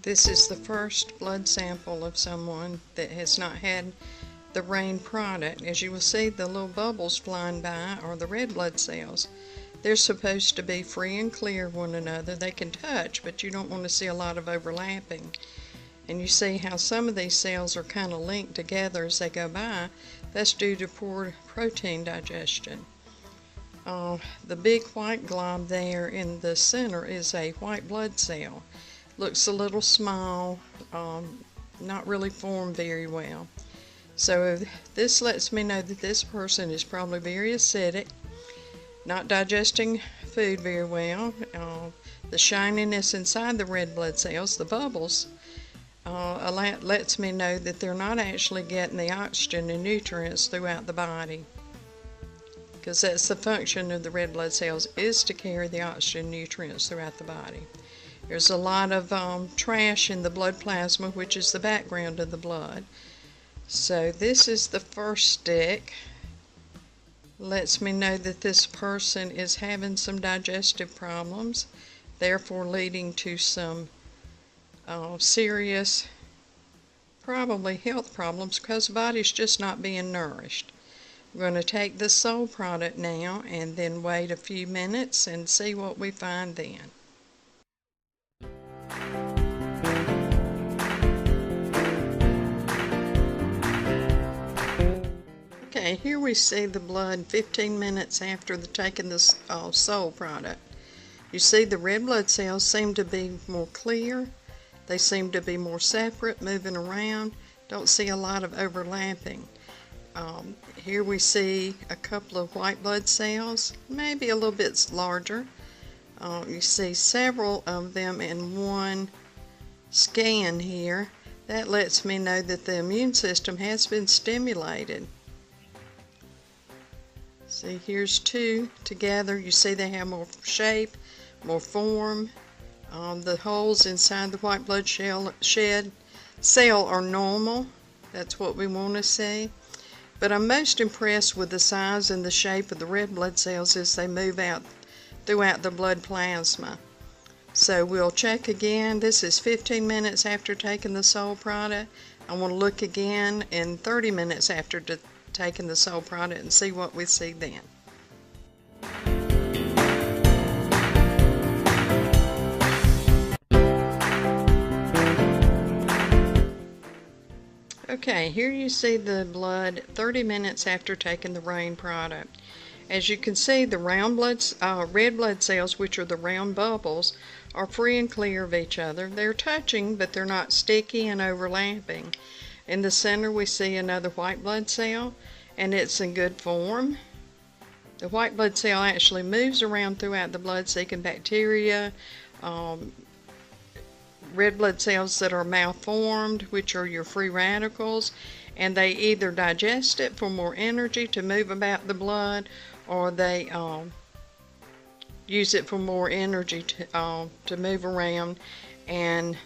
This is the first blood sample of someone that has not had the RAIN product. As you will see, the little bubbles flying by are the red blood cells. They're supposed to be free and clear of one another. They can touch, but you don't want to see a lot of overlapping. And you see how some of these cells are kind of linked together as they go by. That's due to poor protein digestion. The big white glob there in the center is a white blood cell. Looks a little small, not really formed very well. So this lets me know that this person is probably very acidic, not digesting food very well. The shininess inside the red blood cells, the bubbles, lets me know that they're not actually getting the oxygen and nutrients throughout the body, because that's the function of the red blood cells, is to carry the oxygen and nutrients throughout the body. There's a lot of trash in the blood plasma, which is the background of the blood. So this is the first stick. Lets me know that this person is having some digestive problems, therefore leading to some serious, probably health problems, because the body's just not being nourished. We're going to take the Soul product now and then wait a few minutes and see what we find then. Okay, here we see the blood 15 minutes after taking the Soul product. You see the red blood cells seem to be more clear. They seem to be more separate, moving around. Don't see a lot of overlapping. Here we see a couple of white blood cells, maybe a little bit larger. You see several of them in one scan here. That lets me know that the immune system has been stimulated. See, here's two together. You see they have more shape, more form. The holes inside the white blood cell are normal. That's what we want to see. But I'm most impressed with the size and the shape of the red blood cells as they move out throughout the blood plasma. So we'll check again. This is 15 minutes after taking the Soul product. I want to look again in 30 minutes after taking the Soul product and see what we see then. Okay, here you see the blood 30 minutes after taking the RAIN product. As you can see, the red blood cells, which are the round bubbles, are free and clear of each other. They're touching, but they're not sticky and overlapping. In the center, we see another white blood cell, and it's in good form. The white blood cell actually moves around throughout the blood, seeking bacteria, red blood cells that are malformed, which are your free radicals, and they either digest it for more energy to move about the blood, or they use it for more energy to move around and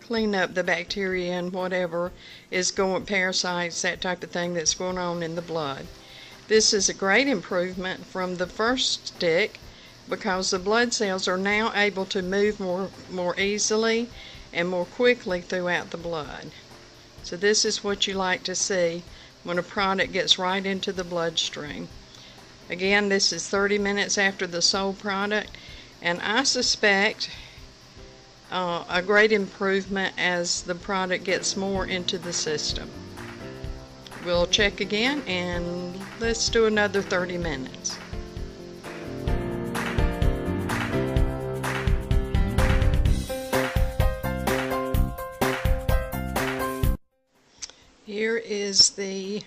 clean up the bacteria and whatever is going, parasites, that type of thing that's going on in the blood. This is a great improvement from the first stick, because the blood cells are now able to move more easily and more quickly throughout the blood. So this is what you like to see when a product gets right into the bloodstream. Again, this is 30 minutes after the Soul product, and I suspect a great improvement as the product gets more into the system. We'll check again, and let's do another 30 minutes. Here is the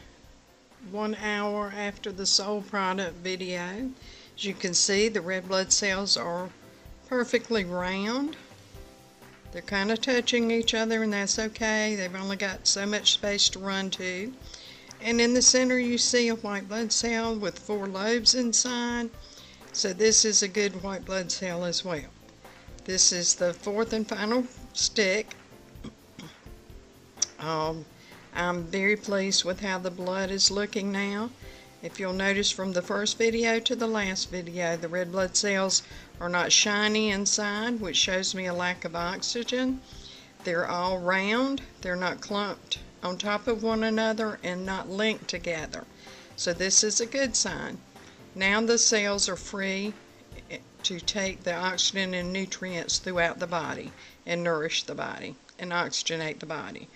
1 hour after the Soul product video. As you can see, the red blood cells are perfectly round. They're kind of touching each other, and that's okay. They've only got so much space to run to. And in the center, you see a white blood cell with 4 lobes inside. So this is a good white blood cell as well. This is the 4th and final stick. I'm very pleased with how the blood is looking now. If you'll notice from the first video to the last video, the red blood cells are not shiny inside, which shows me a lack of oxygen. They're all round, they're not clumped on top of one another and not linked together. So this is a good sign. Now the cells are free to take the oxygen and nutrients throughout the body and nourish the body and oxygenate the body.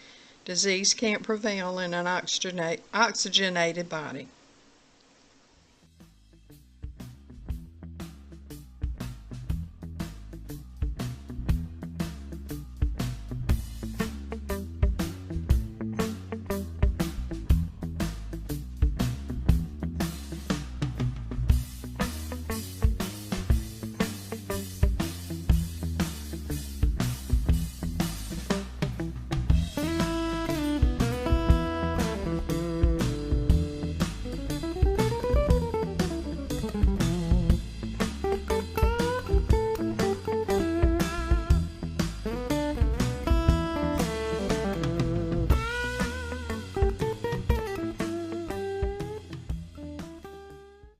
Disease can't prevail in an oxygenated body.